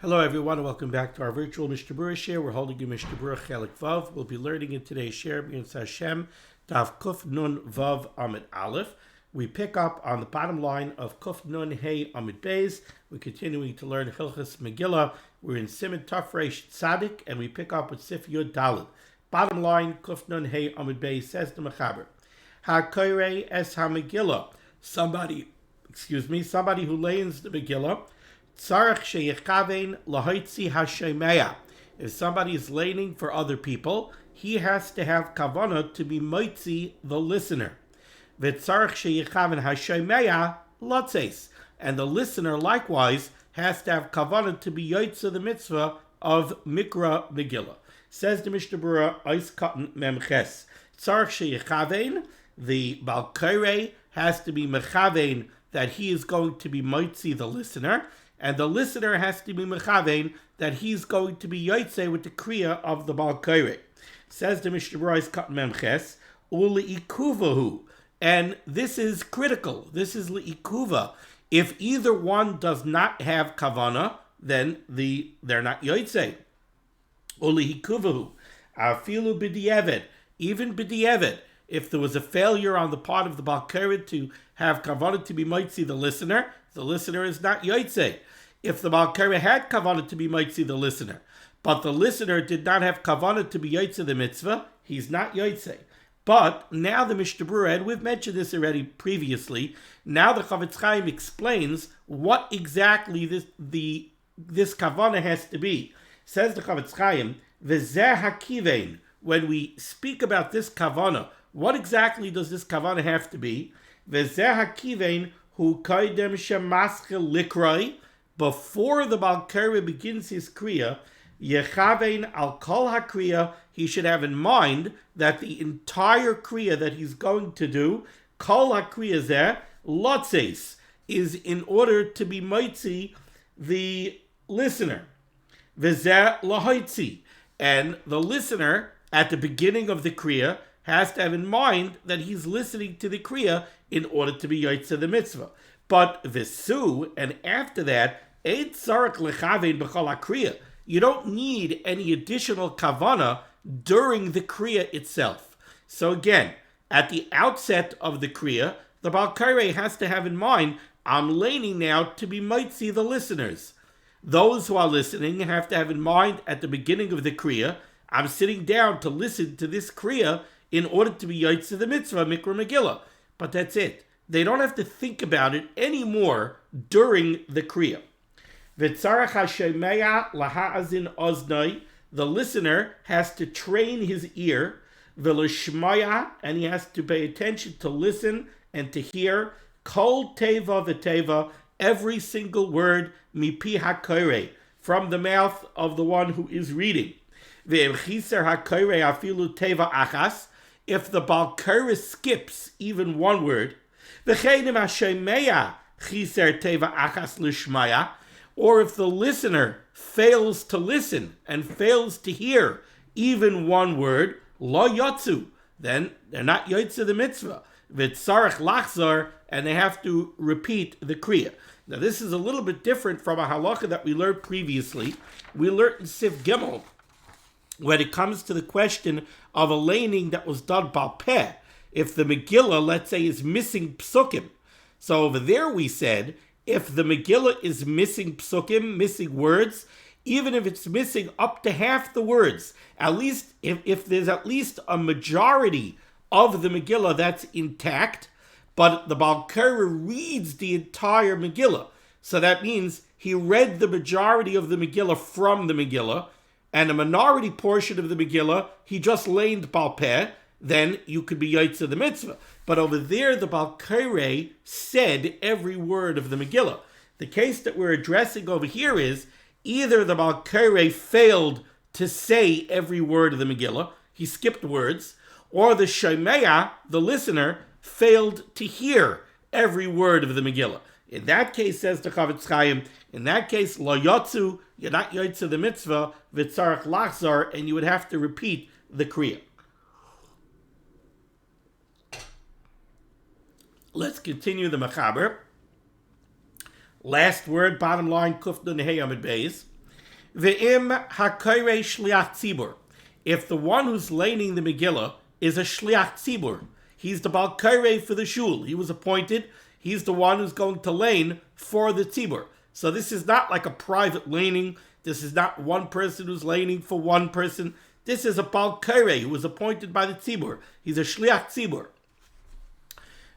Hello everyone and welcome back to our virtual Mishnah Berurah share. We're holding a Mishnah Berurah Chelik Vav. We'll be learning in today's share B'Yitz Hashem Tav Kuf Nun Vav Amid Aleph. We pick up on the bottom line of Kuf Nun Hey Amid Beis. We're continuing to learn Hilchjos Megillah. We're in Siman Taf Reish Tzadik and we pick up with Sif Yud Daled. Bottom line Kuf Nun Hey Amid Beis says the Mechaber HaKoirei Es HaMegillah. Somebody who lays the Megillah. If somebody is laning for other people, he has to have kavanah to be moitzi the listener. And the listener likewise has to have kavanah to be yoitza the mitzvah of mikra Megillah. Says the Mishnah Berurah, Ois Katan Memches. The Bal Koreh has to be mechavein that he is going to be moitzi the listener. And the listener has to be mechavein that he's going to be yotzei with the kriya of the Bal Koreh. Says the Mishnah Berurah Katan Memches, uleikuvahu. And this is critical. This is leikuva. If either one does not have kavana, then they're not yotzei. Uleikuvahu. Afilu b'di'evet. Even b'di'evet. If there was a failure on the part of the Bal Koreh to have kavana to be moitzi the listener is not yotzei. If the Bal Koreh had kavanah to be moitzi the listener, but the listener did not have kavanah to be yotzei the mitzvah, he's not yotzei. But now the Mishnah Berurah, and we've mentioned this already previously, now the Chavetz Chaim explains what exactly this kavanah has to be. Says the Chavetz Chaim, V'zeh hakivein. When we speak about this kavanah, what exactly does this kavanah have to be? V'zeh hakivein hu kaidem shemaschel likrai. Before the Bal Koreh begins his kriya, yechavein al kol hakriya, he should have in mind that the entire kriya that he's going to do, kol hakriya zeh, lotzes, is in order to be moitzi the listener. V'zeh lahoitzi. And the listener, at the beginning of the kriya, has to have in mind that he's listening to the kriya in order to be yotzei the mitzvah. But visu, and after that, you don't need any additional kavana during the kriya itself. So again, at the outset of the kriya, the Bal Koreh has to have in mind, I'm laning now to be moitzi the listeners. Those who are listening have to have in mind at the beginning of the kriya, I'm sitting down to listen to this kriya in order to be yotzei the mitzvah, mikra Megillah. But that's it. They don't have to think about it anymore during the kriya. The listener has to train his ear, and he has to pay attention to listen and to hear kol teva v'teva, every single word mipi hakoreh, from the mouth of the one who is reading. If the Bal Koreh skips even one word, or if the listener fails to listen and fails to hear even one word, lo yotzu, then they're not yotzei the mitzvah. V'tzarech lachzor, and they have to repeat the kriya. Now this is a little bit different from a halacha that we learned previously. We learned in Sif Gimel, when it comes to the question of a laning that was done bal peh, if the Megillah, let's say, is missing psukim. So over there we said, if the Megillah is missing psukim, missing words, even if it's missing up to half the words, at least if there's at least a majority of the Megillah that's intact, but the Bal Koreh reads the entire Megillah. So that means he read the majority of the Megillah from the Megillah, and a minority portion of the Megillah, he just laned bal peh, then you could be yotzei the mitzvah. But over there, the Bal Koreh said every word of the Megillah. The case that we're addressing over here is either the Bal Koreh failed to say every word of the Megillah, he skipped words, or the shomeya, the listener, failed to hear every word of the Megillah. In that case, says the Chavetz Chaim, in that case, lo yotzu, you're not yotzei the mitzvah, v'tzarech lachzor, and you would have to repeat the kriya. Let's continue the Mechaber. Last word, bottom line, Kuf Nun Hey Amid Beis. Ve'im hakoirei shliach tzibur. If the one who's laning the Megillah is a shliach tzibur, he's the Baal Kairei for the shul. He was appointed. He's the one who's going to lane for the tzibur. So this is not like a private laning. This is not one person who's laning for one person. This is a Baal Kairei who was appointed by the tzibur. He's a shliach tzibur.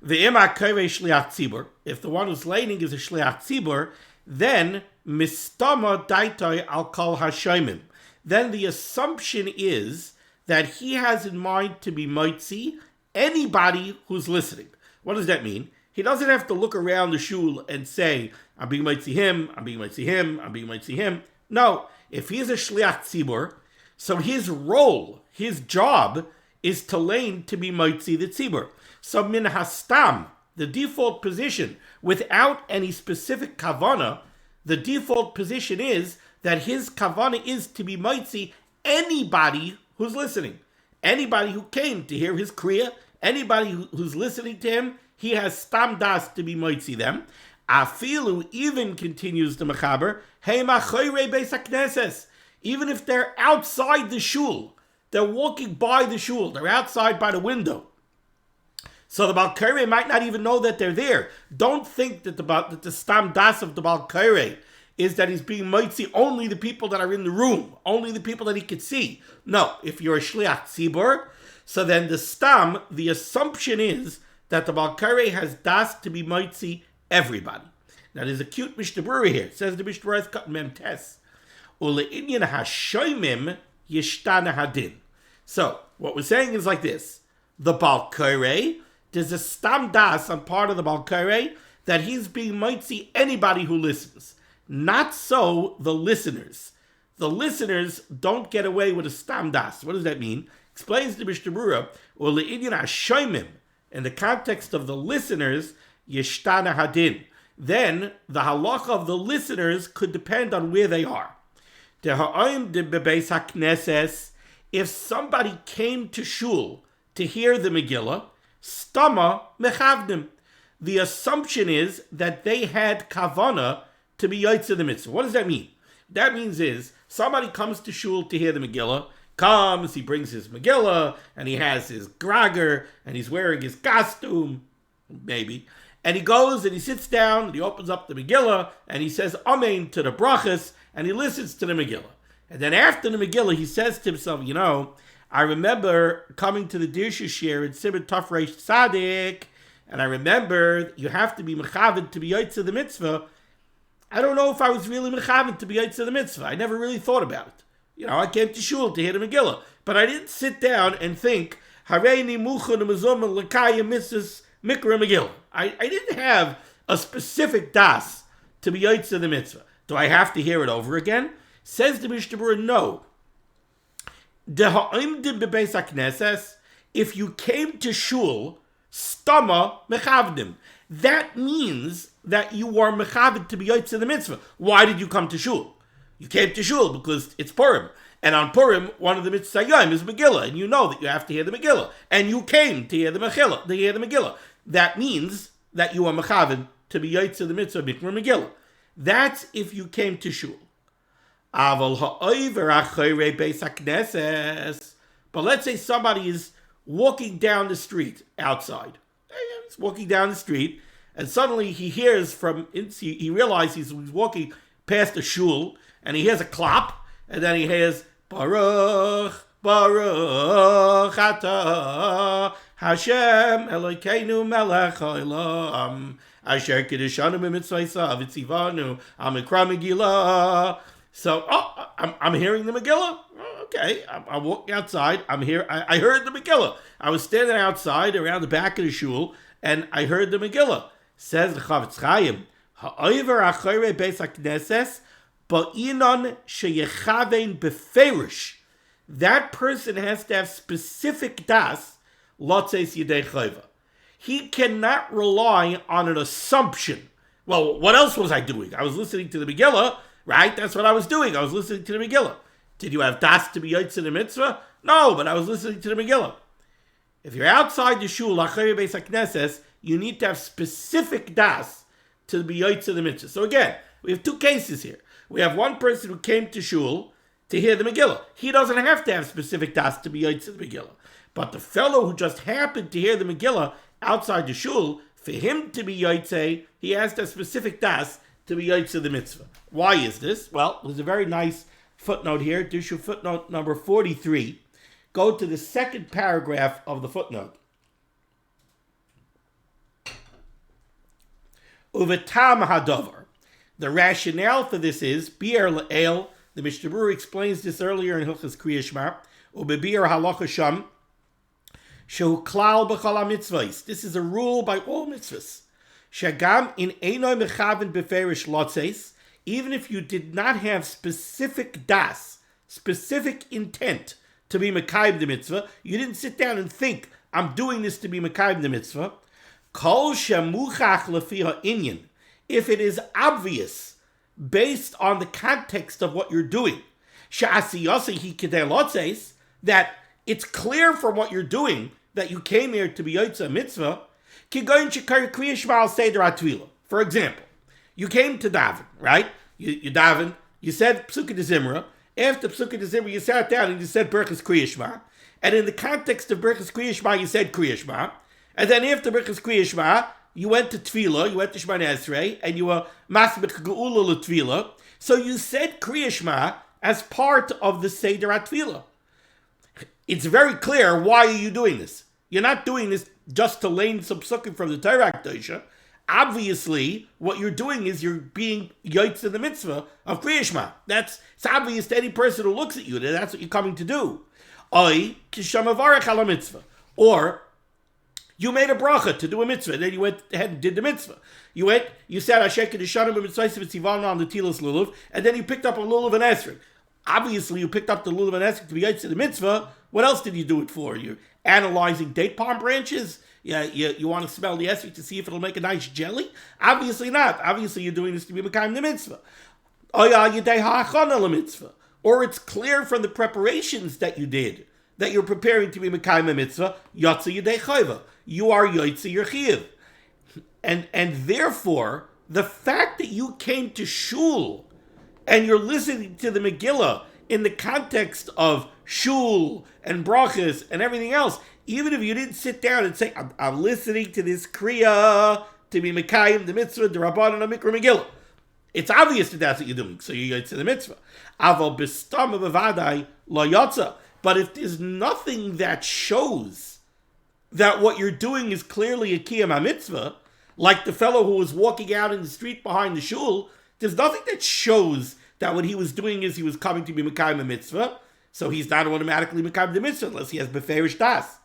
Ve'im hakoirei shliach tzibur. If the one who's laning is a shliach tzibur, then mistama daitoi al kol hashoimim. Then the assumption is that he has in mind to be mitzi anybody who's listening. What does that mean? He doesn't have to look around the shul and say, I'm being mitzi him, I'm being mitzi him, I'm being mitzi him. No, if he is a shliach tzibur, so his role, his job, is to lane to be mitzi the tzibur. So min hastam, the default position, without any specific kavana, the default position is that his kavana is to be mitzi anybody who's listening. Anybody who came to hear his kriya, anybody who's listening to him, he has stam das to be mitzi them. Afilu, even continues the mechaber, hey machoirei beis hakneses, even if they're outside the shul, they're walking by the shul, they're outside by the window. So the Baal Kairei might not even know that they're there. Don't think that the stam das of the Baal Kairei is that he's being mitzi only the people that are in the room, only the people that he could see. No, if you're a shliach tzibur, so then the assumption is that the Baal Kairei has das to be mitzi everybody. Now there's a cute Mishnah Berurah here. It says the Mishnah Berurah is cut mem tes. Ule'inyan hashoimim yishtana hadin. So what we're saying is like this: the Baal Kairei, there's a stam das on part of the Baal Kairei that he's being mitzi anybody who listens. Not so the listeners. The listeners don't get away with a stam das. What does that mean? Explains the Mishnah Berurah, or le'inyan hashoimim, in the context of the listeners, yishtana hadin. Then the halacha of the listeners could depend on where they are. If somebody came to shul to hear the Megillah, stama mechavdim. The assumption is that they had kavana to be yotze the mitzvah. What does that mean? That means is somebody comes to shul to hear the Megillah, he brings his Megillah, and he has his grager, and he's wearing his costume, maybe, and he goes and he sits down, and he opens up the Megillah, and he says Amen to the brachas, and he listens to the Megillah. And then after the Megillah, he says to himself, I remember coming to the Dirshu share in Siman Reish Tzadik, and I remember you have to be mechavid to be yotze the mitzvah. I don't know if I was really mechavid to be yotze the mitzvah. I never really thought about it. I came to shul to hear the Megillah, but I didn't sit down and think, Hareini mucha nemazoma l'kaya mitzvahs mikra Megillah. I didn't have a specific das to be yotze the mitzvah. Do I have to hear it over again? Says the Mishnah Berurah, no. If you came to shul, stama mechavdim. That means that you are mechavid to be yotze the mitzvah. Why did you come to shul? You came to shul because it's Purim. And on Purim, one of the mitzvah yom is Megillah. And you know that you have to hear the Megillah. And you came to hear the Megillah. That means that you are mechavid to be yotze the mitzvah mikra Megillah. That's if you came to shul. But let's say somebody is walking down the street outside. He's walking down the street, and suddenly he hears he realizes he's walking past a shul, and he hears a clap, and then he hears Baruch, Baruch Atah Hashem Elokeinu Melech Haolam Asher Kiddushanu B'Mitzvaysav V'Tzivanu Amikra Megillah. So, I'm hearing the Megillah. Okay, I'm walking outside. I'm here. I heard the Megillah. I was standing outside around the back of the shul, and I heard the Megillah. Says the Chavetz Chaim, Ha'over Achoirei Beis HaKnesses Ba'inon Sheyechavein Beferish. That person has to have specific das, Lotzeis Yedei Chayva. He cannot rely on an assumption. Well, what else was I doing? I was listening to the Megillah, right? That's what I was doing. I was listening to the Megillah. Did you have das to be yotze the mitzvah? No, but I was listening to the Megillah. If you're outside the shul, Achoirei Beis HaKnesses, you need to have specific das to be yotze the mitzvah. So again, we have two cases here. We have one person who came to shul to hear the Megillah. He doesn't have to have specific das to be Yotze the Megillah. But the fellow who just happened to hear the Megillah outside the shul, for him to be Yotze, he has to have specific das to be Yotze the mitzvah. Why is this? Well, there's a very nice footnote here, Dirshu footnote number 43. Go to the second paragraph of the footnote. Uvetam hadavar. The rationale for this is, bi'er le'el, the Mishnah Berurah explains this earlier in Hilchjos Megillah, ubebi'er halacha sham, shehu klal b'chol ha-mitzvahs. This is a rule by all mitzvahs. Shagam in einoi mechaven beferish lotzes, even if you did not have specific das, specific intent to be mekayim the mitzvah, you didn't sit down and think, I'm doing this to be mekayim the mitzvah, kol shemuchach lefi ha'inyan, if it is obvious, based on the context of what you're doing, she'asiyasi hi kedei lotzes, that it's clear from what you're doing that you came here to be yotze mitzvah, kigoyin shekar kriya shema al seder hatvila. For example, you came to daven, right? You daven, you said Psukei de Zimra. After Psukei de Zimra, you sat down and you said Berchas Kriya Shema. And in the context of Berchas Kriya Shema, you said Kriya Shema. And then after Berchas Kriya Shema, you went to Tefillah, you went to Shemana Esrei, and you were Masbech Geula L'Tefillah. So you said Kriya Shema as part of the Seder HaTefillah. It's very clear, why are you doing this? You're not doing this just to lane some psukim from the Torah Kedosha. Obviously, what you're doing is you're being yotze the mitzvah of Kriya Shema. It's obvious to any person who looks at you that that's what you're coming to do. Or you made a bracha to do a mitzvah, and then you went ahead and did the mitzvah. You said Ashek Kedushanim b'mitzvayis v'tzivana on the Tilas Lulav, and then you picked up a Lulav and Esrog. Obviously, you picked up the Lulav and Esrog to be yotze the mitzvah. What else did you do it for? You're analyzing date palm branches? Yeah, you want to smell the esrog to see if it'll make a nice jelly? Obviously not. Obviously, you're doing this to be mekayim the mitzvah. Or it's clear from the preparations that you did that you're preparing to be mekayim the mitzvah. Yotze yedei chayva. You are yotze your chiyuv. And therefore, the fact that you came to shul and you're listening to the Megillah in the context of shul and brachas and everything else, even if you didn't sit down and say, I'm listening to this kriya to be mekayim the mitzvah, the rabbanon and mikra Megillah. It's obvious that that's what you're doing, so you're yotze the mitzvah. Aval b'stam b'vadai lo yotza. But if there's nothing that shows that what you're doing is clearly a kiyam ha-mitzvah, like the fellow who was walking out in the street behind the shul, there's nothing that shows that what he was doing is he was coming to be mekayim the mitzvah, so he's not automatically mekayim the mitzvah unless he has beferish das.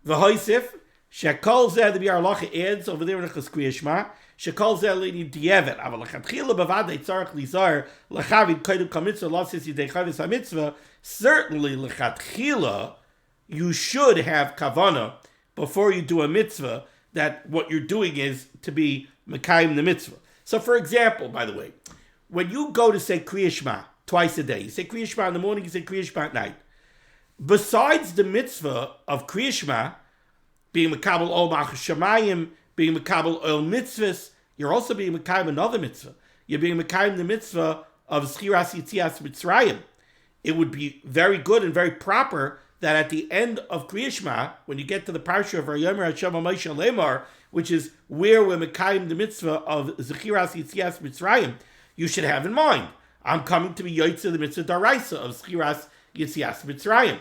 V'hoisif, shekol zeh, the Biur Halacha adds over there in Hilchjos Kriya Shema, shekol zeh le'ni di'evet, aval lechatchila b'vadei tzarech lizar, lechavid kodim kol mitzvah, losis yidei chavis ha-mitzvah, certainly lechatchila, you should have kavana before you do a mitzvah, that what you're doing is to be mekayim the mitzvah. So for example, by the way, when you go to say Kriya Shema twice a day, you say Kriya Shema in the morning, you say Kriya Shema at night, besides the mitzvah of Kriya Shema, being mekabel ol malchus shamayim, being mekabel ol mitzvahs, you're also being mekayim another mitzvah. You're being mekayim the mitzvah of Zchiras Yitzias Mitzrayim. It would be very good and very proper that at the end of Kriya Shema, when you get to the parsha of Vayomer Hashem Moshe Lemar, which is where we're mekayim the mitzvah of Zchiras Yitzias Mitzrayim, you should have in mind, I'm coming to be yotze the mitzvah daraisa of Zchiras Yitzias Mitzrayim.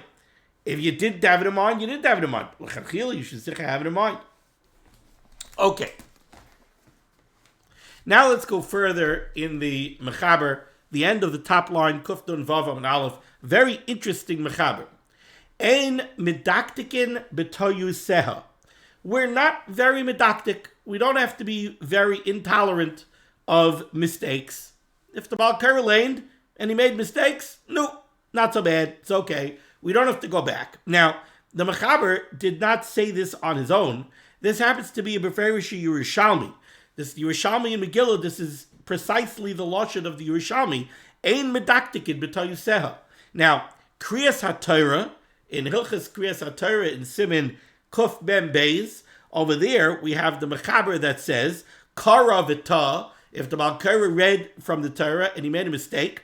If you didn't have it in mind, you didn't have it in mind. You should have it in mind. Okay. Now let's go further in the mechaber, the end of the top line, Kuf Nun Vav and Aleph. Very interesting mechaber. Ein medaktikin b'toyu seha. We're not very medaktik. We don't have to be very intolerant of mistakes. If the Baal Korah laned and he made mistakes, no, not so bad. It's okay. We don't have to go back. Now, the Mechaber did not say this on his own. This happens to be a Beferish Yerushalmi. This Yerushalmi in Megillah, this is precisely the lashon of the Yerushalmi. Ein medaktikin b'toyu seha. Now, Kriyas Hatorah, in Hilchos Kriyas Hatorah in Siman Kuf Mem Beis, over there we have the Mechaber that says, Kara v'ta, If the Balkara read from the Torah and he made a mistake,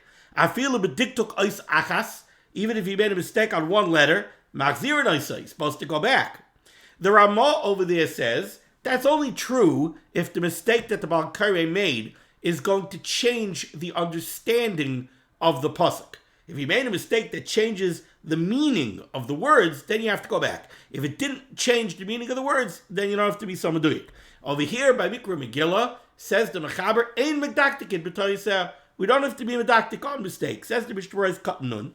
even if he made a mistake on one letter, he's supposed to go back. The Ramah over there says that's only true if the mistake that the Balkara made is going to change the understanding of the pasuk. If he made a mistake that changes the meaning of the words, then you have to go back. If it didn't change the meaning of the words, then you don't have to be someone doing it. Over here by Mikra Megillah, says the Mechaber, Ein medaktikin b'toyiseh. We don't have to be medaktik on mistakes. Says the Mishnah Berurah Katnun.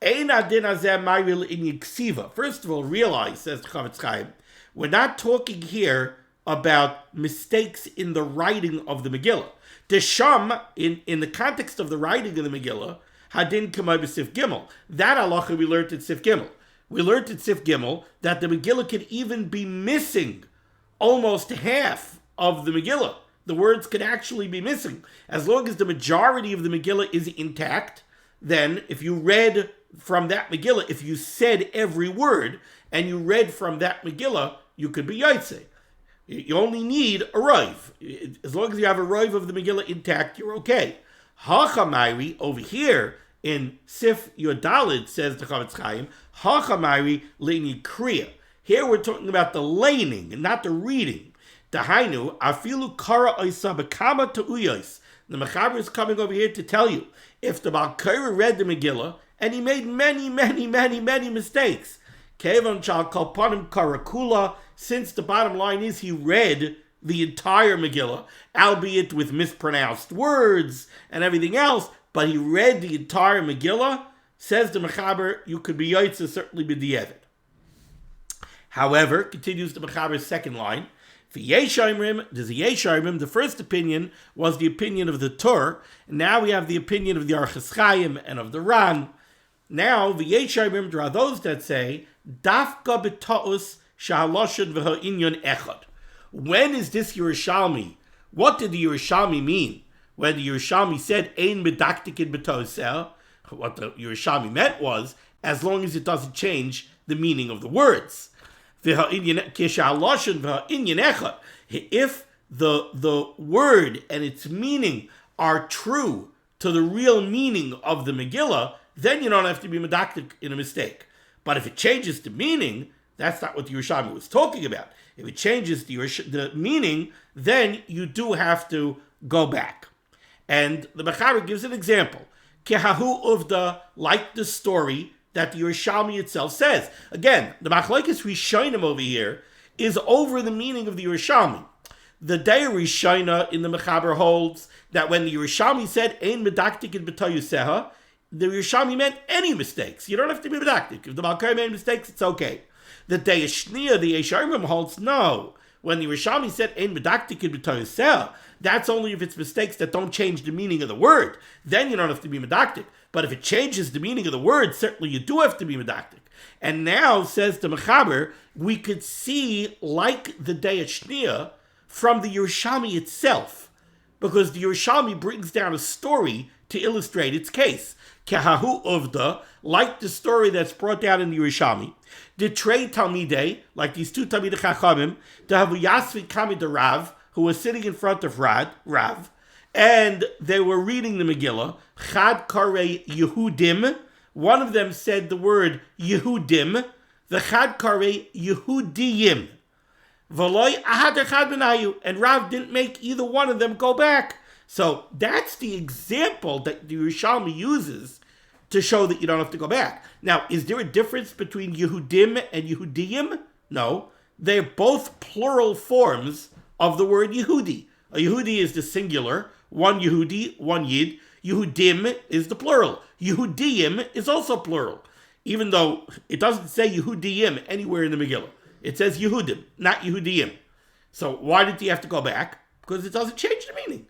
Ein adin hazeh ma'ril in yiksiva. First of all, realize, says the Chavetz Chaim, we're not talking here about mistakes in the writing of the Megillah. The Sham, in the context of the writing of the Megillah, Hadin Kamay b'Sif Gimel. That halacha we learned at Sif Gimel. We learned at Sif Gimel that the Megillah could even be missing almost half of the Megillah. The words could actually be missing. As long as the majority of the Megillah is intact, then if you read from that Megillah, if you said every word, and you read from that Megillah, you could be Yaitse. You only need a Rav. As long as you have a Rav of the Megillah intact, you're okay. Hachamairi, over here in Sif Yodalid, says the Chavetz Chaim, Hachamairi leini kriya. Here we're talking about the laning and not the reading. Dahainu, afilu kara oisa bekama te'uyos. The Mechaber is coming over here to tell you, if the Balkara read the Megillah, and he made many mistakes, Kevon shal kolpanim karakula, since the bottom line is he read the entire Megillah, albeit with mispronounced words and everything else, but he read the entire Megillah, says the Mechaber, you could be Yaitse, certainly b'di'evet. However, continues the Mechaber's second line, the first opinion was the opinion of the Torah, and now we have the opinion of the Orchos Chaim and of the Ran. Now, there are those that say, Dafka b'ta'us sha'haloshen v'ha'inyon echad. When is this Yerushalmi? What did the Yerushalmi mean? When the Yerushalmi said, Ein medaktikin b'ta'useh, what the Yerushalmi meant was, as long as it doesn't change the meaning of the words. If the word and its meaning are true to the real meaning of the Megillah, then you don't have to be medaktik in a mistake. But if it changes the meaning, that's not what the Yerushalmi was talking about. If it changes the meaning, then you do have to go back. And the Mechaber gives an example. Kehahu uvda, like the story that the Yerushalmi itself says. Again, the Machlokes Rishonim over here is over the meaning of the Yerushalmi. The Day Rishona in the Mechaber holds that when the Yerushalmi said, Ein medaktikin b'toyuseha, the Yerushalmi meant any mistakes. You don't have to be medaktik. If the Balkara made mistakes, it's okay. The Day Shnia, the Yesharim holds, no. When the Yerushalmi said, Ein medaktikin b'toyuseha, that's only if it's mistakes that don't change the meaning of the word. Then you don't have to be medaktik. But if it changes the meaning of the word, certainly you do have to be medaktik. And now, says the Mechaber, we could see, like the Day Shnia, from the Yerushalmi itself. Because the Yerushalmi brings down a story to illustrate its case. Kehahu uvda, like the story that's brought down in the Yerushalmi. The Trei Talmidei, like these two Talmidei Chachamim, the Havu Yasvi Kami the Rav, who was sitting in front of Rav, and they were reading the Megillah. Chad Karei Yehudim. One of them said the word Yehudim. The Chad Karei Yehudiyim. V'loi ahad echad benayu. And Rav didn't make either one of them go back. So that's the example that the Yerushalmi uses to show that you don't have to go back. Now, is there a difference between Yehudim and Yehudiyim? No. They're both plural forms of the word Yehudi. A Yehudi is the singular, one Yehudi, one Yid. Yehudim is the plural. Yehudiyim is also plural, even though it doesn't say Yehudiyim anywhere in the Megillah. It says Yehudim, not Yehudiyim. So why did he have to go back? Because it doesn't change the meaning.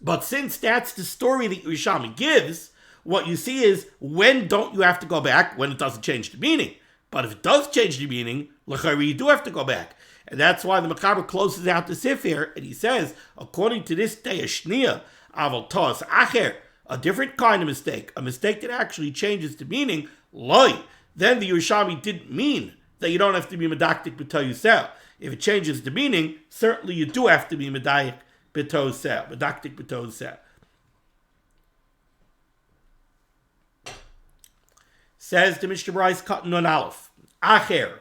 But since that's the story that Yerushalmi gives, what you see is, when don't you have to go back? When it doesn't change the meaning. But if it does change the meaning, l'chayri, you do have to go back. And that's why the Mechaber closes out the Sif here, and he says, according to this Day Shnia, aval tos acher, a different kind of mistake, a mistake that actually changes the meaning, loy, then the Yerushalmi didn't mean that you don't have to be medaktik b'toyuseh. If it changes the meaning, certainly you do have to be medayik betoseh, medaktik betoseh. Says the Mishnah Berurah cotton on aleph. Acher.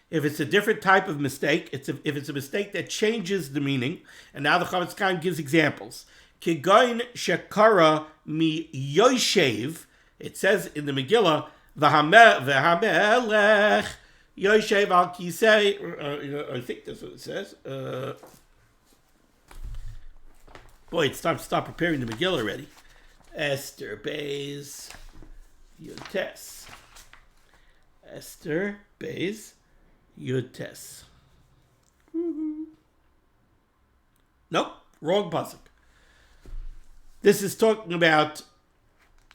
If it's a different type of mistake, if it's a mistake that changes the meaning, and now the Chavetz Chaim gives examples. Kigoin shekara mi yoshev. It says in the Megillah, v'hamelech yoshev al kisei. I think that's what it says. Boy, it's time to stop preparing the Megillah already. Esther Beis Yutes. Esther Beis Yutes. Nope, wrong pasuk. This is talking about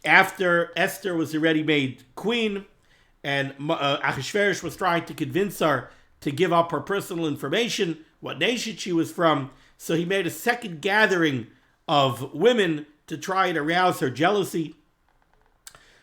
after Esther was already made queen, and Achashverosh was trying to convince her to give up her personal information, what nation she was from. So he made a second gathering of women to try and arouse her jealousy.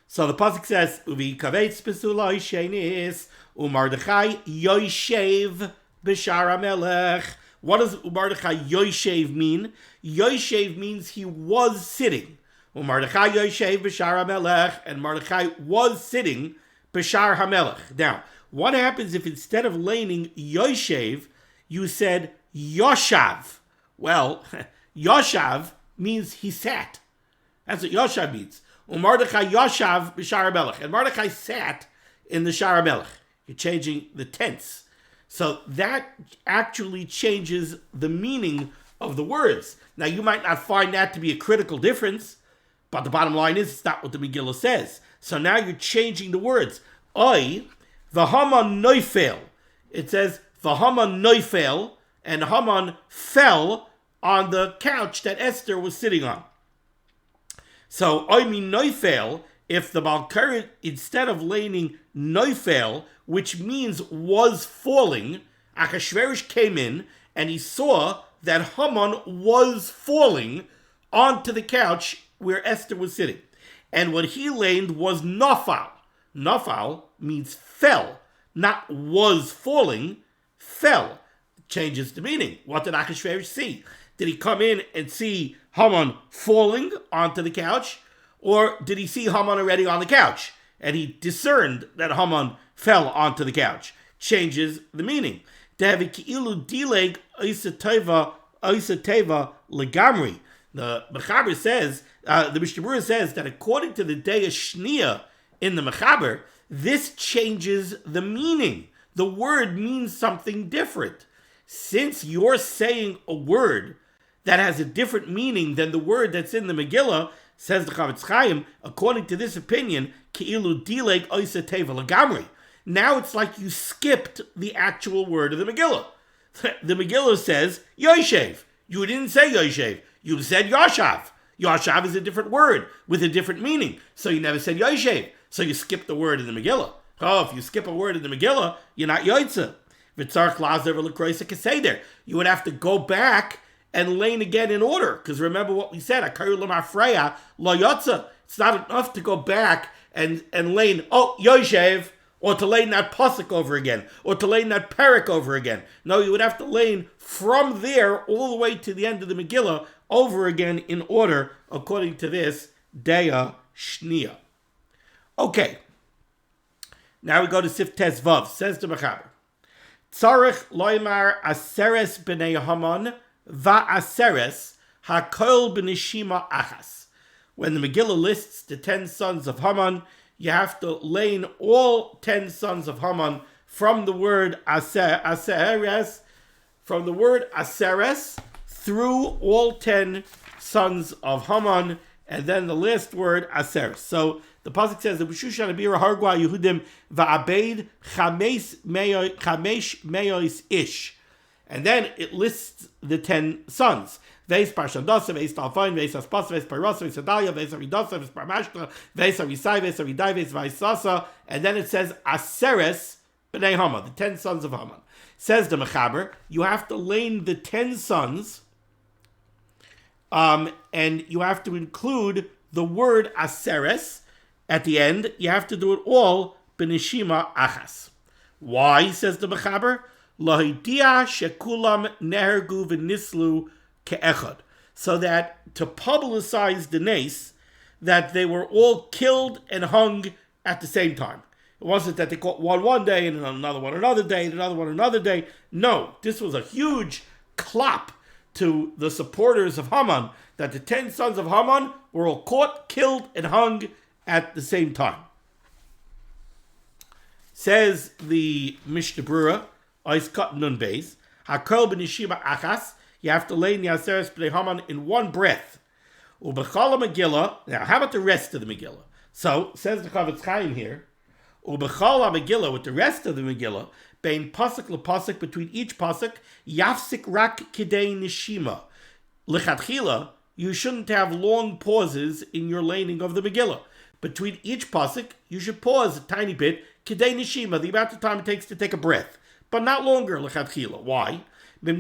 So the pasuk says, "Uvi kavetz besulai shenis uMardechai yoshev b'shar hamelech." What does uMardechai yoshev mean? Yoshev means he was sitting. uMardechai yoshev b'shar hamelech, and Mordechai was sitting b'shar hamelech. Now, what happens if instead of laning yoshev, you said yoshav? Well, yoshav means he sat. That's what yoshav means. Mordechai yoshav b'shar hamelech, and Mordechai sat in the shar hamelech. You're changing the tense, so that actually changes the meaning of the words. Now, you might not find that to be a critical difference, but the bottom line is it's not what the Megillah says. So now you're changing the words. Oy, the Haman noifel. It says the Haman noifel, and Haman fell on the couch that Esther was sitting on. So, oimi noifel, if the Balkarit, instead of laning noifel, which means was falling, Achashverosh came in and he saw that Haman was falling onto the couch where Esther was sitting. And what he laned was nafal. Nafal means fell, not was falling, fell. Changes the meaning. What did Achashverosh see? Did he come in and see Haman falling onto the couch? Or did he see Haman already on the couch? And he discerned that Haman fell onto the couch. Changes the meaning. The Mechaber says, the Mishnah Berurah says that according to the day of Shnia in the Mechaber, this changes the meaning. The word means something different. Since you're saying a word that has a different meaning than the word that's in the Megillah, says the Chavetz Chaim, according to this opinion, Keilu dileg oisa teva lagamri. Now it's like you skipped the actual word of the Megillah. The Megillah says Yoshev. You didn't say Yoshev. You said Yoshav. Yoshav is a different word with a different meaning. So you never said Yoshev. So you skipped the word in the Megillah. Oh, if you skip a word in the Megillah, you're not Yoitza. You would have to go back and lane again in order. Because remember what we said, it's not enough to go back and lane, Yoshev, or to lane that pasuk over again, or to lane that parak over again. No, you would have to lane from there all the way to the end of the Megillah over again in order, according to this Deya Shnia. Okay. Now we go to Sif Tes Vav. Says the Mechaber. Tzarech loymar aseres b'nei Haman va'aseres hakol b'nishima achas. When the Megillah lists the 10 sons of Haman, you have to lane all 10 sons of Haman from the word aseres, through all 10 sons of Haman, and then the last word aseres. So the pasuk says, "The b'shushan abira hargua Yehudim va'abeid chamesh meyois ish," and then it lists the 10 sons. Veis parshandasa, veis talfain, veis aspas, veis parasa, veis adalia, veis avidasa, veis parmashta, veis avisai, veis avidai, veis vaisasa, and then it says aseres b'nei Haman, the 10 sons of Haman. Says the Mechaber, you have to lane the 10 sons, and you have to include the word aseres. At the end, you have to do it all b'nishima achas. Why, says the Mechaber? Lahidia shekulam nehergu v'nislu ke'echad, so that to publicize the nace that they were all killed and hung at the same time. It wasn't that they caught one day and another one another day and another one another day. No, this was a huge clap to the supporters of Haman that the 10 sons of Haman were all caught, killed, and hung at the same time. Says the Mishnah Berurah, Ois Kat Nun Beis, Hakol b'nishima achas, you have to lay in the Aseres B'nei Haman in one breath. Ubechala Megillah, now how about the rest of the Megillah? So, says the Chavetz Chaim here, Ubechala Megillah, with the rest of the Megillah, bein pasuk lepasuk, between each pasuk, yafsik rak kidei nishima. Lechatchila, you shouldn't have long pauses in your laning of the Megillah. Between each pasuk, you should pause a tiny bit, kidei nishima, the amount of time it takes to take a breath, but not longer lechatchila. Why? Because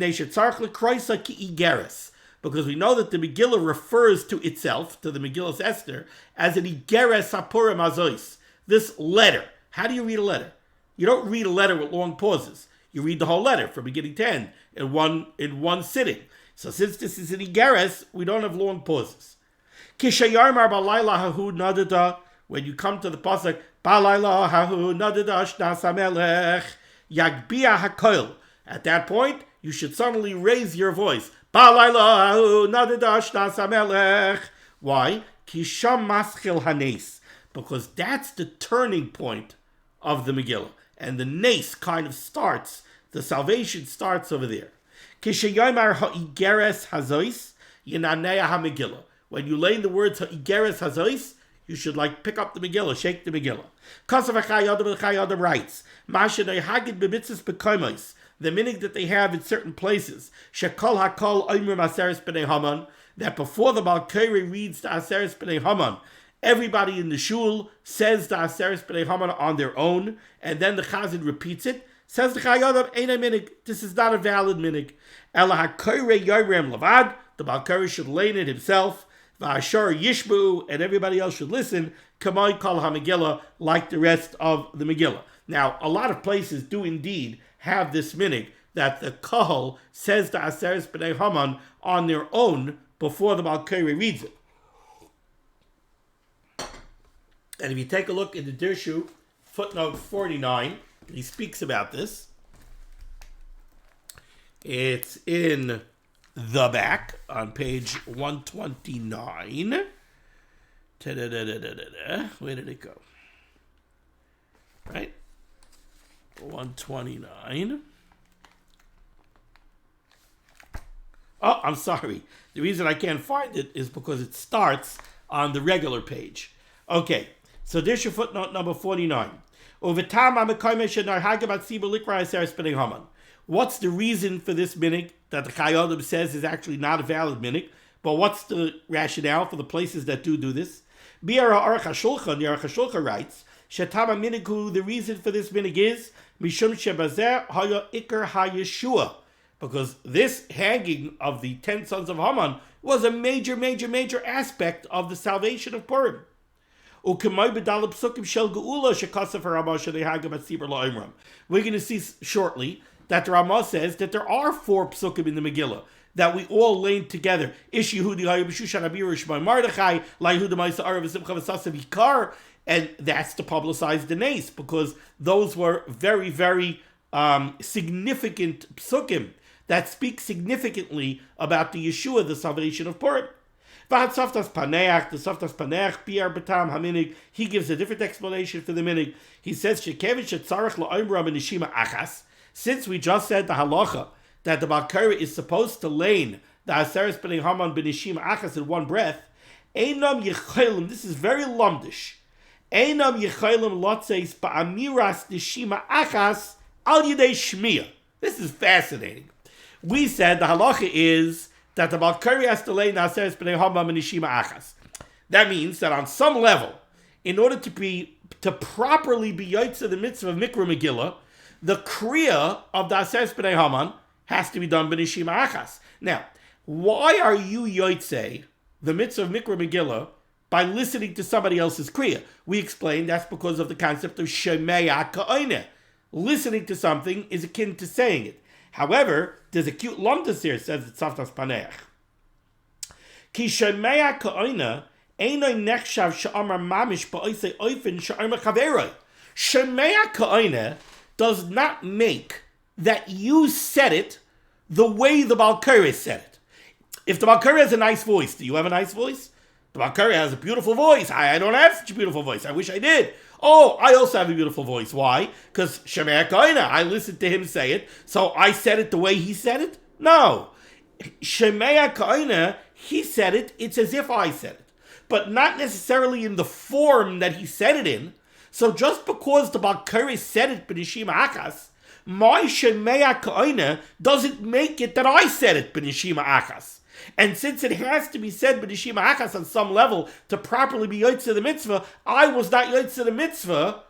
we know that the Megillah refers to itself, to the Megillah's Esther, as an igeres hapurim azois. This letter. How do you read a letter? You don't read a letter with long pauses. You read the whole letter from beginning to end in one sitting. So since this is an igeres, we don't have long pauses. Kishayarmar balayla hahu nadada. When you come to the pasuk, balayla hahu nadada shnas hamelech yagbia hakoil. At that point, you should suddenly raise your voice. Balayla hahu nadada shnas hamelech. Why? Kisham maschil hanes. Because that's the turning point of the Megillah. And the nace kind of starts, the salvation starts over there. Kishayomar ha'igeres hazois, yinaneya ha-Megillah. When you lay in the words ha'igeres hazois, you should pick up the Megillah, shake the Megillah. Kasav HaChai writes, Masha hagid b'mitzvahs b'koimos, the meaning that they have in certain places, shekol hakol oimrim Aseres B'nei Haman, that before the Balkari reads the Aseres B'nei Haman, everybody in the shul says the Aseres B'nei Haman on their own, and then the Chazan repeats it. Says the Chayadam, ain't a minig. This is not a valid minig. Ela hakoire yorem levad. The Balkari should lay in it himself. V'ashar yishbu, and everybody else should listen. Kamay kol ha-Megillah, like the rest of the Megillah. Now, a lot of places do indeed have this minig that the Kahal says the Aseres B'nei Haman on their own before the Balkari reads it. And if you take a look in the Dirshu, footnote 49, he speaks about this. It's in the back on page 129. Where did it go? Right? 129. Oh, I'm sorry. The reason I can't find it is because it starts on the regular page. Okay. So there's your footnote number 49. What's the reason for this minig that the Chayyim says is actually not a valid minig? But what's the rationale for the places that do this? The Aruch HaShulchan writes, Shetama minigu, the reason for this minig is Mishum Shebazer Haya Iker HaYeshua. Because this hanging of the 10 sons of Haman was a major aspect of the salvation of Purim. We're going to see shortly that the Ramah says that there are 4 psukim in the Megillah that we all lay together. And that's to publicize the nace, because those were very, very significant psukim that speak significantly about the Yeshua, the salvation of Purim. The Softas Paneach, Piar Batam Haminig, he gives a different explanation for the minig. He says, since we just said the halacha that the Balkari is supposed to lane the Aseres B'nei Haman b'nishima achas in one breath, Einam Yecholim, this is very lumdish. Einam Yecholim lotzeis ba'amiras nishima achas al yidei shmiya. This is fascinating. We said the halacha is that the Balkari has to lay Aseres B'nei Haman b'nishima achas. That means that on some level, in order to properly be yotze the mitzvah of mikra Megillah, the kriya of the Aseres B'nei Haman has to be done b'nishima achas. Now, why are you yotze the mitzvah of mikra Megillah by listening to somebody else's kriya? We explained that's because of the concept of shemeya ka'oineh. Listening to something is akin to saying it. However, there's a cute lumdus here, says it's Saftas Paneach. Ki shemea ka'oina einoi nechshav she'amar mamish ba'oisei oifin she'amar chaveroi. Shemea ka'oina does not make that you said it the way the Baal Koreh said it. If the Baal Koreh has a nice voice, do you have a nice voice? The Baal Koreh has a beautiful voice. I don't have such a beautiful voice. I wish I did. Oh, I also have a beautiful voice. Why? Because Shemea Koina, I listened to him say it, so I said it the way he said it? No. Shemea Koina, he said it, it's as if I said it. But not necessarily in the form that he said it in. So just because the Baal Koreh said it b'nishima achas, my Shemea Koina doesn't make it that I said it b'nishima achas. And since it has to be said b'nishima achas on some level to properly be yotze the mitzvah, I was not yotze the mitzvah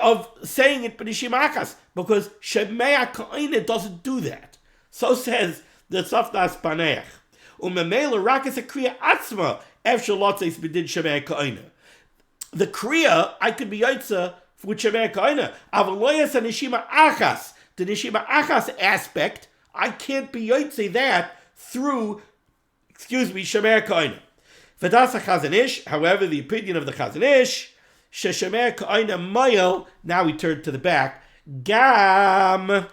of saying it b'nishima achas, because Shemea Koina doesn't do that. So says the Tzafnas Paneach. Umemela rakas a kriya atzma efshel lotzeis b'din Shemea Koina. The kriya I could be yotze with Shemea Koina. Avaloyas and nishima achas. The nishima achas aspect, I can't be yotze that through Shemea Koina. V'das HaChazon Ish, however, the opinion of the Chazon Ish, Shemea Koina Mayel, now we turn to the back, Gam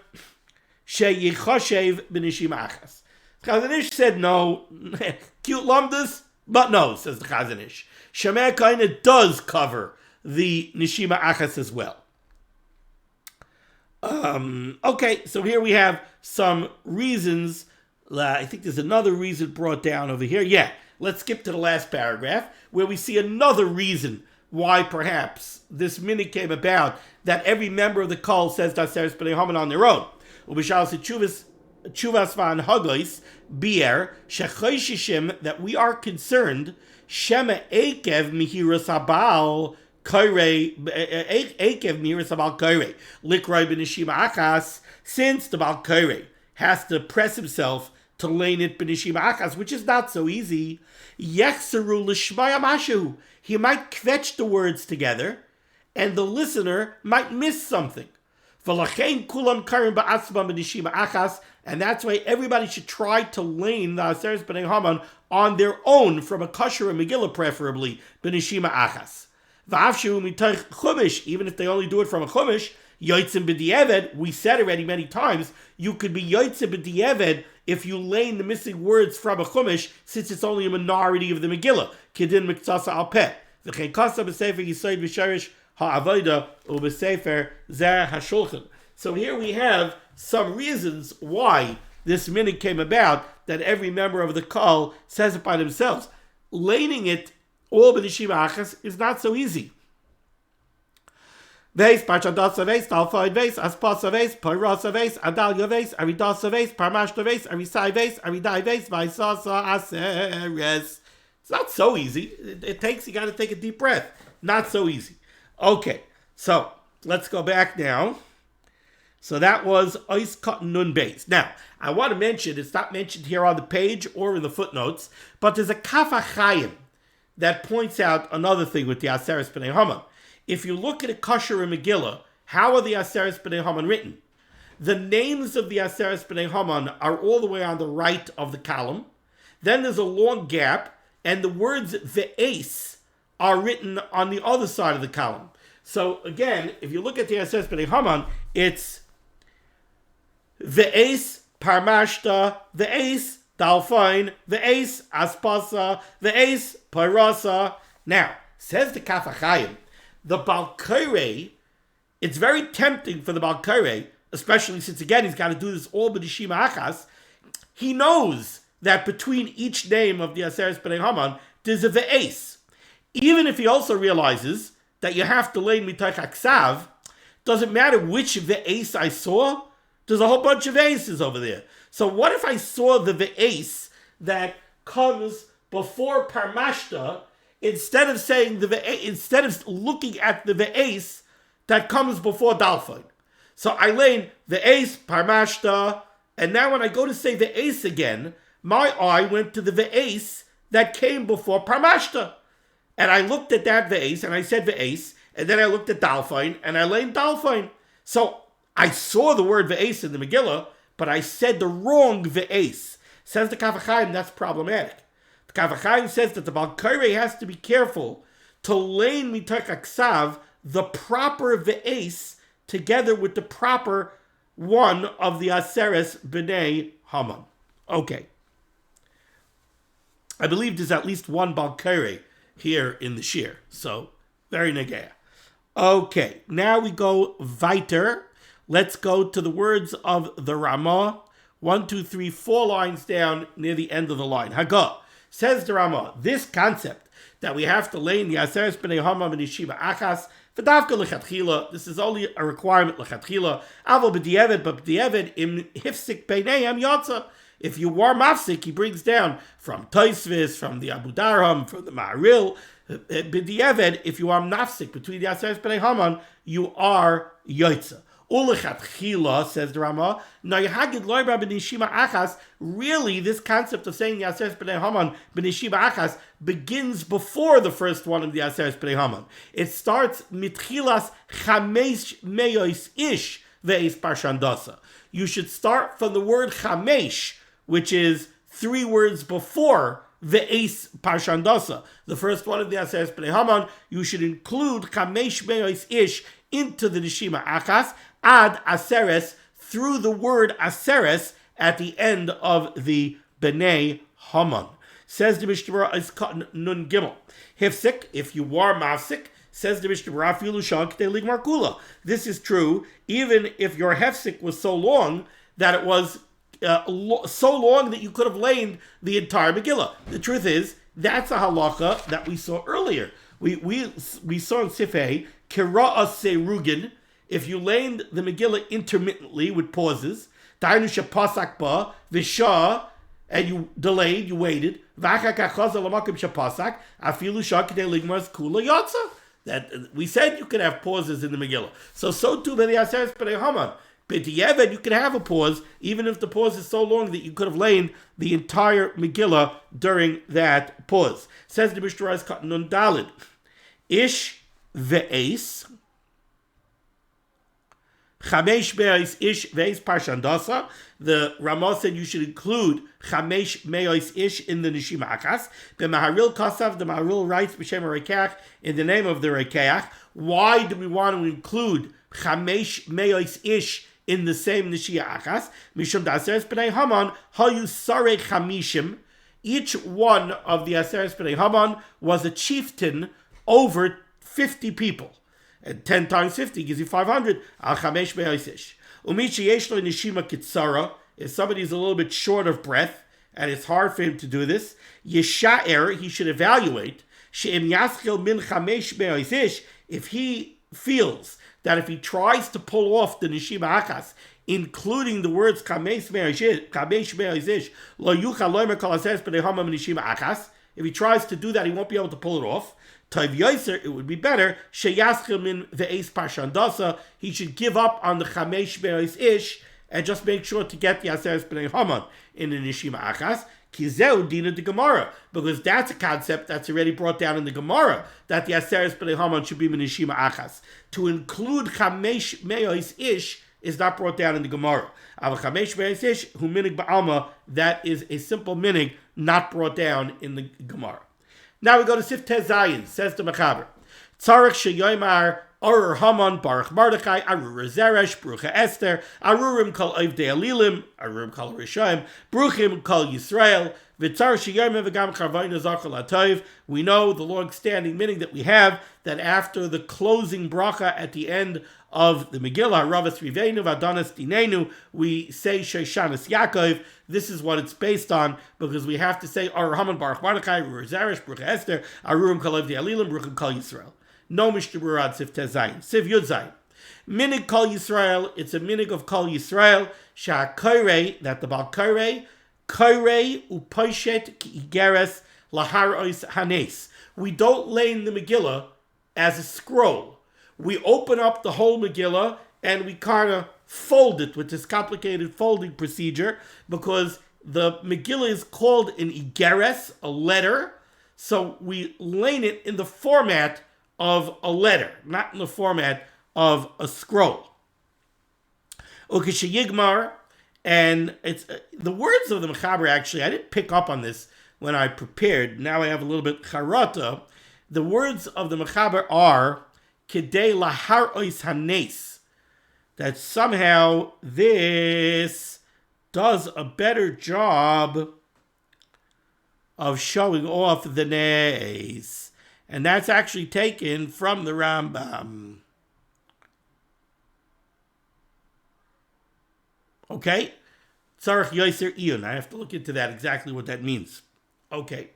Sheyichoshev B'nishima Achas. Chazon Ish said no, cute lumdus, but no, says the Chazon Ish. Shemea Koina does cover the Nishima Achas as well. Okay, so here we have some reasons. I think there's another reason brought down over here. Yeah, let's skip to the last paragraph where we see another reason why perhaps this minute came about, that every member of the kol says Daseres B'nai Haman on their own. That we are concerned Shema Ekev Mihiras Habal Koirei Ekev Mihiras Habal Koirei Likroi B'nishima Achas, since the Baal Koreh has to press himself to lane it b'nishima achas, which is not so easy. Yechseru l'shmaya mashu. He might kvetch the words together, and the listener might miss something. V'lachein kulam karim ba'atzma b'nishima achas, and that's why everybody should try to lane the Aseres B'nai Haman on their own, from a kosher and Megillah preferably, b'nishima achas. V'avshu mitoich chumash, even if they only do it from a chumash, yotzim b'di'eved, we said already many times, you could be yotzim b'di'eved if you lane the missing words from a chumash, since it's only a minority of the Megillah. Kedin miktsasa al peh. V'chein kasa b'sefer yisoid v'sharish ha'avoda u'b'sefer zeh ha'shulchan. So here we have some reasons why this minute came about, that every member of the kol says it by themselves. Laning it all b'nishima achas is not so easy. Veis, Parchadas Veis, Dalfoid Veis, Aspas Veis, Poiros Veis, Adalia Veis, Aridas Veis, Parmashta Veis, Arisai Veis, Aridai Veis, Vaisasa Aseres. It's not so easy. You got to take a deep breath. Not so easy. Okay, so let's go back now. So that was Ois Cotton Nun Beis. Now, I want to mention, it's not mentioned here on the page or in the footnotes, but there's a Kaf HaChaim that points out another thing with the Aseres B'nai Haman. If you look at a kosher and Megillah, how are the Aseres B'nai Haman written? The names of the Aseres B'nai Haman are all the way on the right of the column. Then there's a long gap, and the words ve'es are written on the other side of the column. So again, if you look at the Aseres B'nai Haman, it's ve'es parmashta, ve'es dalfain, ve'es aspasa, ve'es pairasa. Now, says the Kaf HaChaim, the Baal Koreh, it's very tempting for the Baal Koreh, especially since, again, he's got to do this all b'nishima achas. He knows that between each name of the Aseres B'nai Haman, there's a ve'es. Even if he also realizes that you have to lane mitoch aksav, doesn't matter which ve'es I saw, there's a whole bunch of ve'eses over there. So what if I saw the ve'es that comes before parmashta, instead of looking at the ve'es that comes before dalphon? So I lane ve'es parmashta, and now when I go to say ve'es again, my eye went to the ve'es that came before parmashta. And I looked at that ve'es, and I said ve'es, and then I looked at dalphon, and I laned dalphon. So I saw the word ve'es in the Megillah, but I said the wrong ve'es. Says the Kaf HaChaim, that's problematic. The Kavachayim says that the Balkaire has to be careful to lane mitoch aksav the proper ve'es together with the proper one of the Aseres B'nai Haman. Okay. I believe there's at least one Balkaire here in the shir. So, very negaya. Okay, now we go weiter. Let's go to the words of the Ramah. 1, 2, 3, 4 lines down near the end of the line. Haga. Says the Ramah, this concept that we have to lay in the Aseres B'nai Haman and Yeshiva Achas, V'davka l'chatchila, this is only a requirement l'chatchila. Avo b'di'evet, but b'di'evet im hifsik b'neihem yotza. If you are mafsik, he brings down from Tosfos, from the Abu Darham, from the Ma'aril. B'di'evet, if you are mafsik between the Aseres B'nai Haman, you are yotza. Ulechatchila, says the Ramah, really, this concept of saying the Aseres B'nai Haman b'neshiba achas begins before the first one of the Aseres B'nai Haman. It starts mitchilas chamesh meyois ish ve'es parshandasa. You should start from the word chamesh, which is 3 words before ve'es parshandasa. The first one of the Aseres B'nai Haman, you should include chamesh meyois ish into the neshima achas, ad aseres, through the word aseres at the end of the B'nai Haman. Says the Mishnah Berurah is nun gimel. Hifsik, if you are mafsik, says the Mishnah Berurah, filu shal k'tei ligmar kula. This is true even if your hefsik was so long that it was so long that you could have lain the entire Megillah. The truth is, that's a halacha that we saw earlier. We saw in Sifei, kira'as serugin, if you laid the Megillah intermittently with pauses, and you delayed, you waited, that we said you could have pauses in the Megillah. So too by the Aseres B'nai Haman. B'di'evet, you can have a pause, even if the pause is so long that you could have lain the entire Megillah during that pause. Says the Mishnah Berurah nun dalid. Ish ve'es. Chamesh me'os ish ve'es parshandasa. The Ramah said you should include chamesh me'os ish in the neshima achas. The Maharil Kasav, the Maharil writes b'shem Rekeach, in the name of the Rekeach. Why do we want to include chamesh me'os ish in the same neshia achas? Mishum da'aseres b'nai Haman hayu sarei chamishim. Each one of the Aseres B'nai Haman was a chieftain over 50 people. And 10 times 50 gives you 500. Al chamesh me'os ish. Umichi yesh lo neshima kitzara. If somebody's a little bit short of breath, and it's hard for him to do this, yesha'er, he should evaluate, she'im yaschil min chamesh me'os ish, if he feels that if he tries to pull off the neshima achas, including the words chamesh me'os ish, lo yuchal loimer kol aseres b'nei Haman neshima achas, if he tries to do that, he won't be able to pull it off. Tov yoser, it would be better, sheyaschil min ve'es parshandasa, he should give up on the chamesh me'os ish, and just make sure to get the Aseres B'nai Haman in the neshima achas. Kizeu dina de Gemara, because that's a concept that's already brought down in the Gemara, that the Aseres B'nai Haman should be in neshima achas. To include chamesh me'os ish is not brought down in the Gemara. Aval chamesh me'os ish hu minig ba'alma, that is a simple minig not brought down in the Gemara. Now we go to Sifteh Zayin, says the Mechaber. Tzarech sheyoymar Arur Haman, Baruch Mordechai, Arur Zeresh, Brucha Esther, Arurim Kol Oivdei Alilim, Arurim Kol Rishoim, Bruchim Kol Yisrael, V'tzar Sheyom V'gam Charvayna Zachal HaTov. We know the long-standing meaning that we have, that after the closing bracha at the end of the Megillah, Ravas Riveinu V'Adanas Dinenu, we say Shoshanas Yaakov. This is what it's based on, because we have to say Arur Haman, Baruch Mordechai, Arur Zeresh, Brucha Esther, Arurim Kol Oivdei Alilim, Bruchim Kol Yisrael. No Mishnah Berurah Sifteh Zayin. Siv Yud Zayin. Minig Kol Yisrael. It's a minig of Kol Yisrael. Sha'koirei, that the Baal Koirei, Koirei u'poishet ki'igeres lahar ois hanes. We don't lay in the Megillah as a scroll. We open up the whole Megillah and we kind of fold it with this complicated folding procedure, because the Megillah is called an igeres, a letter. So we lay it in the format of a letter, not in the format of a scroll. Ukeshiyigmar, and it's the words of the Mechaber, actually, I didn't pick up on this when I prepared. Now I have a little bit charata. The words of the Mechaber are Kidei lahar ois hanes, that somehow this does a better job of showing off the nes. And that's actually taken from the Rambam. Okay? Tzarech Yoser Iyun. I have to look into that, exactly what that means. Okay.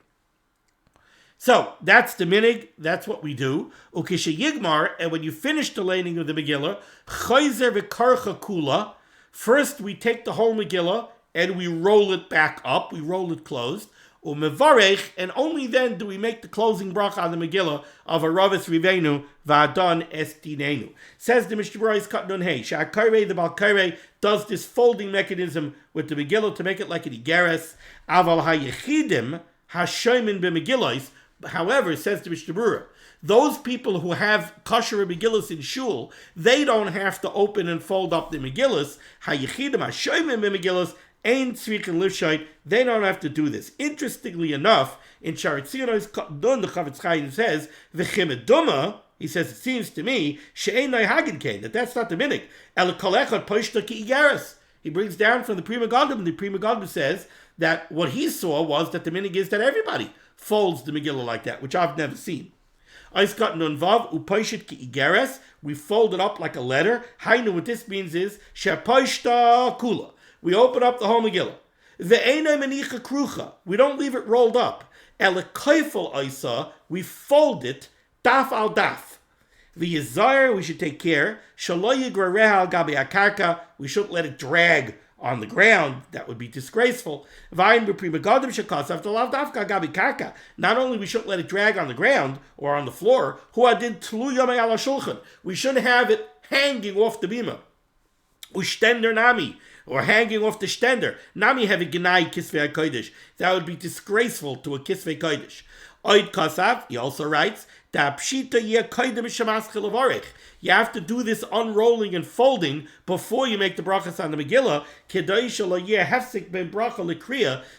So, that's the minig. That's what we do. Ukisha Yigmar, and when you finish the laning of the Megillah, Chayzer v'karcha kula. First, we take the whole Megillah and we roll it back up. We roll it closed. Umevarech, and only then do we make the closing bracha on the Megillah of Aravis Rivenu V'Adon Estinenu. Says the Mishnah Berurah Katnun Hey, Sha'akare, the Balkare, does this folding mechanism with the Megillah to make it like an Igeres. Aval HaYechidim HaShoymin BeMegillos. However, says the Mishnah Berurah, those people who have kosher Megillas in shul, they don't have to open and fold up the Megillas. HaYechidim HaShoymin BeMegillos. Ein tzrichen lifshait, they don't have to do this. Interestingly enough, in Sharatziono's Dun, the Chavetz Chaim says, V'chimeduma, he says, it seems to me, she'ein nai hagin kain, that's not the minik. El kol echad poishta ki igaris. He brings down from the Pri Megadim, the Pri Megadim says that what he saw was that the minik is that everybody folds the Megillah like that, which I've never seen. Eiskat nun vav upoishit ki igaris, we fold it up like a letter. Hainu, what this means is, she'poishta kula. We open up the whole Megillah. Ve'enai menicha krucha. We don't leave it rolled up. Elekaifel isa. We fold it daf al daf. V'yizayir, we should take care. Shalo yigrareha al gabi akarka. We shouldn't let it drag on the ground. That would be disgraceful. V'ayin b'pri megadim shekasav t'lav dafka gabi karka. Not only we shouldn't let it drag on the ground or on the floor. Hu adin tlu yomei ala shulchan. We shouldn't have it hanging off the bima. Ushtender nami. Or hanging off the stender. Nami have a genai kisvei kodesh. That would be disgraceful to a kisvei kodesh. Oid kasav, he also writes, you have to do this unrolling and folding before you make the brachas on the Megillah,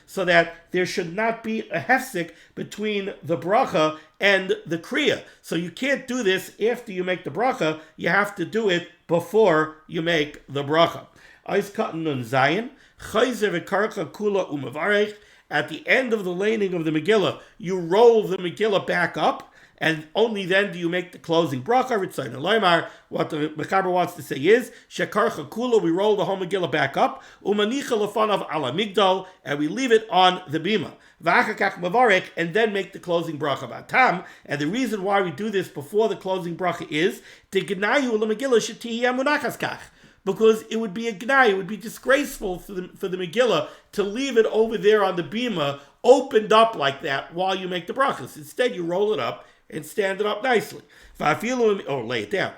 so that there should not be a hefsik between the bracha and the kriya. So you can't do this after you make the bracha, you have to do it before you make the bracha. At the end of the laning of the Megillah, you roll the Megillah back up, and only then do you make the closing bracha. What the Mechaber wants to say is, shekarcha kula, we roll the whole Megillah back up, umanicha lefanav ala migdal, and we leave it on the bima. V'achakach mavarek, and then make the closing bracha batam. And the reason why we do this before the closing bracha is, tegenayu l'Megillah shetihiyah munachaskach. Because it would be a gnai, it would be disgraceful for the Megillah to leave it over there on the bima, opened up like that while you make the brachas. Instead, you roll it up and stand it up nicely. Or lay it down.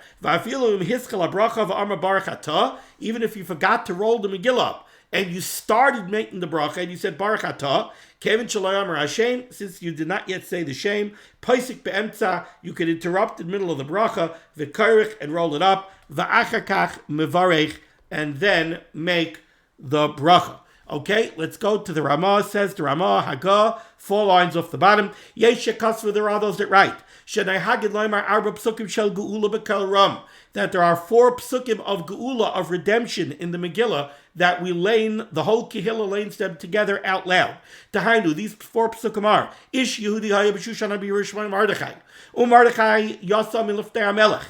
Even if you forgot to roll the Megillah up, and you started making the bracha, and you said Baruch Atah, Kevin Shalayamar Hashem, since you did not yet say the shame, Paisik Be'emtza, you could interrupt in the middle of the bracha, V'karich, and roll it up, V'achakach Mevarech, and then make the bracha. Okay, let's go to the Ramah. Says the Ramah, Hagah, 4 lines off the bottom. Yesh Shekasva, there are those that write. Shenai Hagid Laimar Arba Psukim Shel Geula B'Kel Ram. That there are 4 psukim of Geula, of redemption in the Megillah, that we lane, the whole Kehillah lanes them together out loud. Tahainu, these 4 psukim are, Ish Yehudi Haya B'Shushan HaBiyushman Mardechai. Mardechai Yasa Miluftei HaMelech.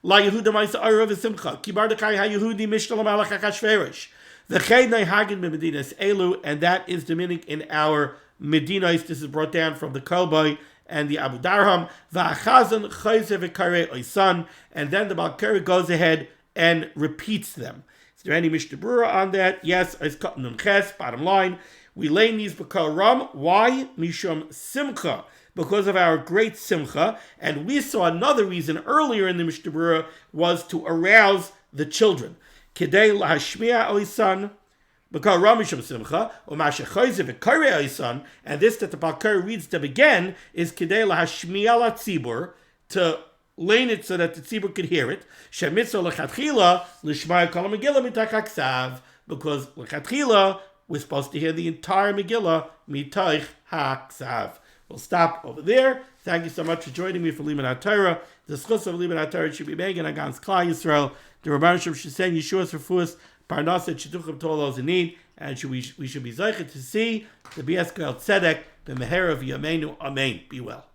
La Yehuda Maisa Arav V'Simcha. Ki Mardechai HaYehudi Mishnah L'Melech HaChashverish. And that is the meaning in our Medinas. This is brought down from the Kolbai and the Abu Darham. And then the Balkari goes ahead and repeats them. Is there any Mishnah Berurah on that? Yes. Bottom line, we lay these B'Kol Ram. Why? Mishum Simcha. Because of our great Simcha. And we saw another reason earlier in the Mishnah Berurah was to arouse the children. Kedei lahashmiya oisan, b'kol ramisham simcha, u'mashachayze v'karei oisan, and this that the Balkari reads them again is kedei lahashmiya latzibur, to lane it so that the tzibur could hear it. Shemitzah lechatchila l'shmaya kol Megillah mitach haksav, because lechatchila we're supposed to hear the entire Megillah mitach Haksav. We'll stop over there. Thank you so much for joining me for limud Hatorah. The schus of limud Hatorah should be made against Klal Yisrael. The Rabban Shem should send Yeshua's refuahs, Parnasa, Shidduchim to all those in need, and we should be zeicher to see the BSKL Tzedek, the Meher of Yameinu. Amen. Be well.